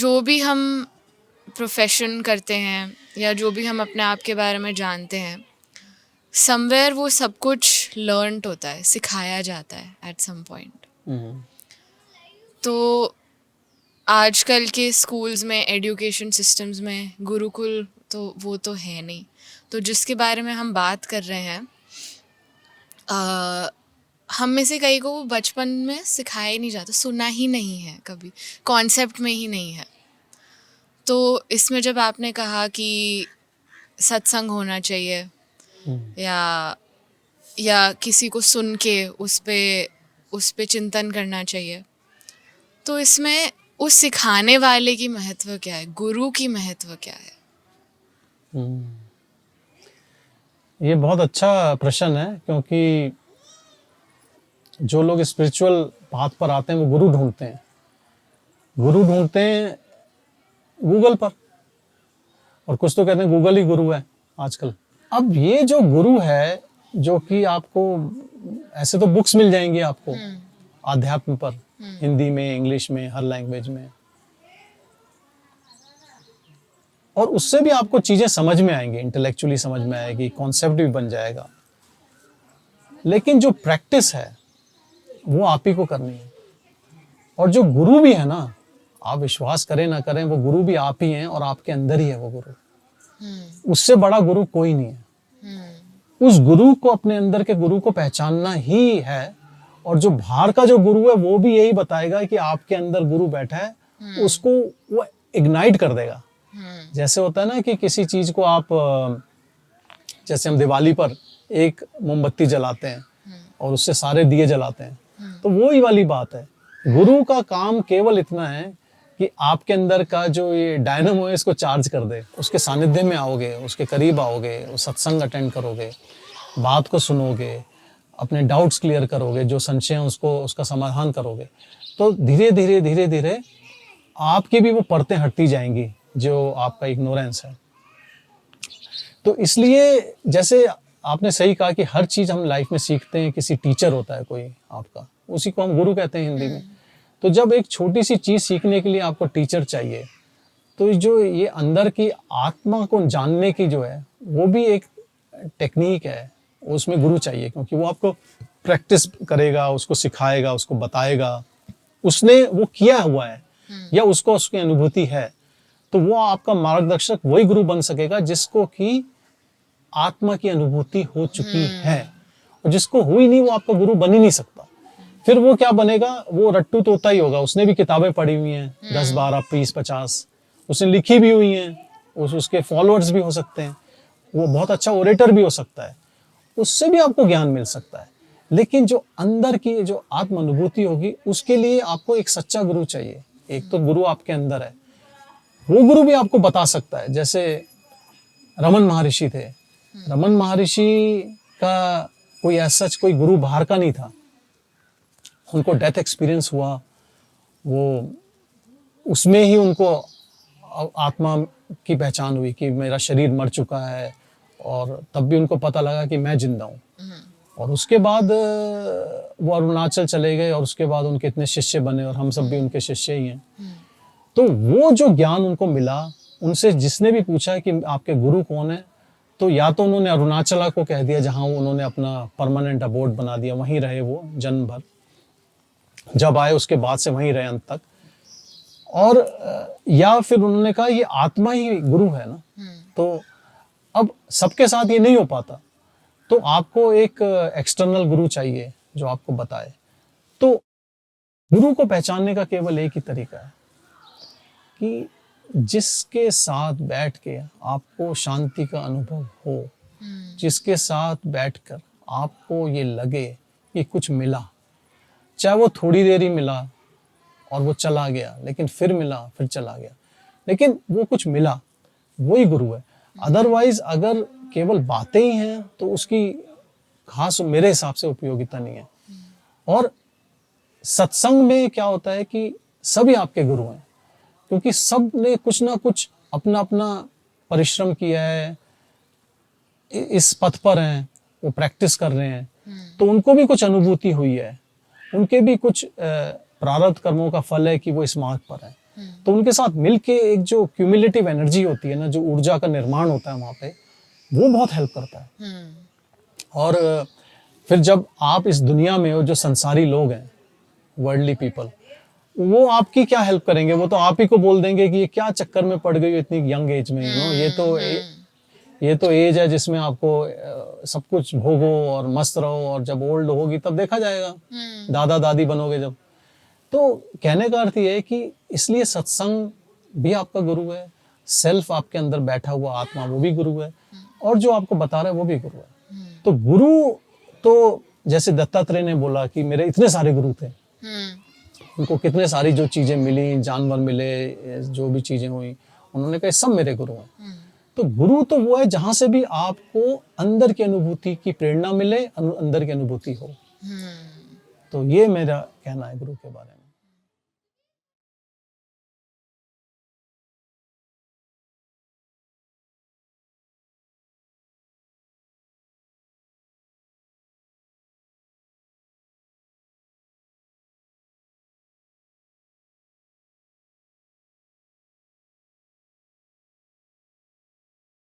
जो भी हम प्रोफेशन करते हैं या जो भी हम अपने आप के बारे में जानते हैं, समवेयर वो सब कुछ लर्नड होता है, सिखाया जाता है एट सम पॉइंट। तो आजकल के स्कूल्स में, एजुकेशन सिस्टम्स में गुरुकुल तो वो तो है नहीं। तो जिसके बारे में हम बात कर रहे हैं, हम में से कई को वो बचपन में सिखाया ही नहीं जाता, सुना ही नहीं है, कभी कॉन्सेप्ट में ही नहीं है। तो इसमें जब आपने कहा कि सत्संग होना चाहिए या किसी को सुन के उस पे चिंतन करना चाहिए, तो इसमें उस सिखाने वाले की महत्व क्या है, गुरु की महत्व क्या है? ये बहुत अच्छा प्रश्न है, क्योंकि जो लोग स्पिरिचुअल पाथ पर आते हैं वो गुरु ढूंढते हैं गूगल पर, और कुछ तो कहते हैं गूगल ही गुरु है आजकल। अब ये जो गुरु है, जो कि आपको ऐसे तो बुक्स मिल जाएंगी आपको आध्यात्म पर, हिंदी में, इंग्लिश में, हर लैंग्वेज में, और उससे भी आपको चीजें समझ में आएंगी, इंटेलेक्चुअली समझ में आएगी, कॉन्सेप्ट भी बन जाएगा। लेकिन जो प्रैक्टिस है वो आप ही को करनी है। और जो गुरु भी है ना, आप विश्वास करें ना करें, वो गुरु भी आप ही हैं और आपके अंदर ही है वो गुरु। उससे बड़ा गुरु कोई नहीं है। उस गुरु को, अपने अंदर के गुरु को पहचानना ही है। और जो बाहर का जो गुरु है वो भी यही बताएगा कि आपके अंदर गुरु बैठा है, उसको वो इग्नाइट कर देगा। जैसे होता है ना कि किसी चीज को आप, जैसे हम दिवाली पर एक मोमबत्ती जलाते हैं और उससे सारे दिए जलाते हैं, तो वो ही वाली बात है। गुरु का काम केवल इतना है कि आपके अंदर का जो ये डायनामो है इसको चार्ज कर दे। उसके सानिध्य में आओगे, उसके करीब आओगे, उस सत्संग अटेंड करोगे, बात को सुनोगे, अपने डाउट्स क्लियर करोगे, जो संशय है उसका समाधान करोगे, तो धीरे धीरे धीरे धीरे आपकी भी वो परतें हटती जाएंगी जो आपका इग्नोरेंस है। तो इसलिए जैसे आपने सही कहा कि हर चीज हम लाइफ में सीखते हैं, किसी टीचर होता है कोई आपका, उसी को हम गुरु कहते हैं हिंदी में। तो जब एक छोटी सी चीज सीखने के लिए आपको टीचर चाहिए, तो जो ये अंदर की आत्मा को जानने की जो है वो भी एक टेक्निक है, उसमें गुरु चाहिए, क्योंकि वो आपको प्रैक्टिस करेगा, उसको सिखाएगा, उसको बताएगा, उसने वो किया हुआ है या उसको उसकी अनुभूति है। तो वो आपका मार्गदर्शक वही गुरु बन सकेगा जिसको कि आत्मा की अनुभूति हो चुकी है। और जिसको हुई नहीं वो आपका गुरु बन ही नहीं सकता। फिर वो क्या बनेगा, वो रट्टू तोता ही होगा। उसने भी किताबें पढ़ी हुई हैं 10, 12, 20, 50, उसने लिखी भी हुई हैं, उसके फॉलोअर्स भी हो सकते हैं, वो बहुत अच्छा ओरेटर भी हो सकता है, उससे भी आपको ज्ञान मिल सकता है। लेकिन जो अंदर की जो आत्म अनुभूति होगी, उसके लिए आपको एक सच्चा गुरु चाहिए। एक तो गुरु आपके अंदर है, वो गुरु भी आपको बता सकता है। जैसे रमन महर्षि थे, रमन महर्षि का कोई ऐसा कोई गुरु बाहर का नहीं था। उनको डेथ एक्सपीरियंस हुआ, वो उसमें ही उनको आत्मा की पहचान हुई कि मेरा शरीर मर चुका है, और तब भी उनको पता लगा कि मैं जिंदा हूँ। और उसके बाद वो अरुणाचल चले गए, और उसके बाद उनके इतने शिष्य बने, और हम सब भी उनके शिष्य ही हैं। तो वो जो ज्ञान उनको मिला, उनसे जिसने भी पूछा कि आपके गुरु कौन है, तो या तो उन्होंने अरुणाचला को कह दिया, जहां उन्होंने अपना परमानेंट अबोर्ड बना दिया, वहीं रहे वो जन्म भर, जब आए उसके बाद से वहीं रहे अंत तक। और या फिर उन्होंने कहा ये आत्मा ही गुरु है ना। तो अब सबके साथ ये नहीं हो पाता, तो आपको एक एक्सटर्नल गुरु चाहिए जो आपको बताए। तो गुरु को पहचानने का केवल एक ही तरीका है कि जिसके साथ बैठ के आपको शांति का अनुभव हो, जिसके साथ बैठकर आपको ये लगे कि कुछ मिला, चाहे वो थोड़ी देर ही मिला और वो चला गया, लेकिन फिर मिला, फिर चला गया, लेकिन वो कुछ मिला, वही गुरु है। अदरवाइज अगर केवल बातें ही हैं तो उसकी खास मेरे हिसाब से उपयोगिता नहीं है। और सत्संग में क्या होता है कि सभी आपके गुरु हैं, क्योंकि सब ने कुछ ना कुछ अपना अपना परिश्रम किया है, इस पथ पर हैं, वो प्रैक्टिस कर रहे हैं, तो उनको भी कुछ अनुभूति हुई है, उनके भी कुछ प्रारब्ध कर्मों का फल है कि वो इस मार्ग पर है। तो उनके साथ मिलके एक जो क्यूमुलेटिव एनर्जी होती है ना, जो ऊर्जा का निर्माण होता है वहाँ पे, वो बहुत हेल्प करता है। और फिर जब आप इस दुनिया में हो, जो संसारी लोग हैं, वर्ल्डली पीपल, वो आपकी क्या हेल्प करेंगे? वो तो आप ही को बोल देंगे कि ये क्या चक्कर में पड़ गई हो इतनी यंग एज में, ये तो एज है जिसमें आपको सब कुछ भोगो और मस्त रहो, और जब ओल्ड होगी तब देखा जाएगा, दादा दादी बनोगे जब। तो कहने का अर्थ ये है कि इसलिए सत्संग भी आपका गुरु है, सेल्फ आपके अंदर बैठा हुआ आत्मा वो भी गुरु है, और जो आपको बता रहा है वो भी गुरु है। तो गुरु तो जैसे दत्तात्रेय ने बोला कि मेरे इतने सारे गुरु थे, उनको कितने सारी जो चीजें मिली, जानवर मिले, जो भी चीजें हुई, उन्होंने कहा सब मेरे गुरु हैं। तो गुरु तो वो है जहां से भी आपको अंदर की अनुभूति की प्रेरणा मिले, अंदर की अनुभूति हो। तो ये मेरा कहना है गुरु के बारे में।